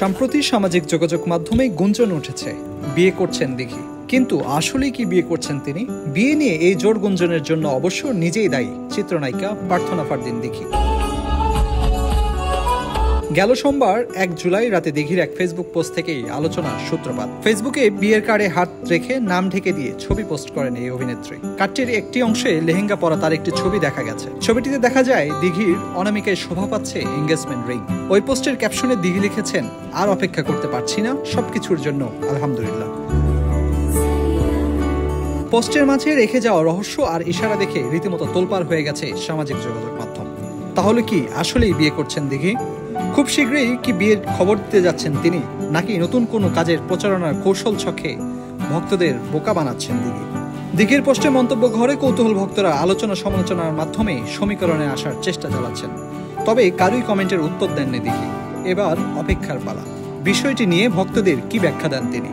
সম্প্রতি সামাজিক যোগাযোগ মাধ্যমে গুঞ্জন উঠেছে বিয়ে করছেন দিঘি, কিন্তু আসলে কি বিয়ে করছেন তিনি? বিয়ে নিয়ে এই জোর গুঞ্জনের জন্য অবশ্য নিজেই দায়ী চিত্রনায়িকা প্রার্থনা ফারদিন দিঘি। গেল সোমবার 1 জুলাই রাতে দিঘির এক ফেসবুক পোস্ট থেকেই আলোচনার সূত্রপাত। ফেসবুকে বিয়ের কার্ডে হাত রেখে নাম ঢেকে দিয়ে ছবি পোস্ট করেন এই অভিনেত্রী। কার্ডটির একটি অংশে লেহেঙ্গা পরা তার একটি ছবি দেখা গেছে। ছবিটিতে দেখা যায় দিঘির অনামিকায় শোভা পাচ্ছে এঙ্গেজমেন্ট রিং। ওই পোস্টের ক্যাপশনে দিঘি লিখেছেন, আর অপেক্ষা করতে পারছি না, সবকিছুর জন্য আলহামদুলিল্লাহ। পোস্টের মাঝে রেখে যাওয়া রহস্য আর ইশারা দেখে রীতিমতো তোলপাড় হয়ে গেছে সামাজিক যোগাযোগ মাধ্যম। তাহলে কি আসলেই বিয়ে করছেন দিঘি? খুব শীঘ্রই কি বিয়ের খবর দিতে যাচ্ছেন তিনি, নাকি নতুন কোনো কাজের প্রচারণার কৌশল ছকে ভক্তদের বোকা বানাচ্ছেন দিঘি? দিঘির পোস্টে মন্তব্য ঘরে কৌতূহল ভক্তরা আলোচনা সমালোচনার মাধ্যমে সমীকরণে আসার চেষ্টা চালাচ্ছেন। তবে কারুই কমেন্টের উত্তর দেননি দিঘি। এবার অপেক্ষার পালা, বিষয়টি নিয়ে ভক্তদের কি ব্যাখ্যা দেন তিনি।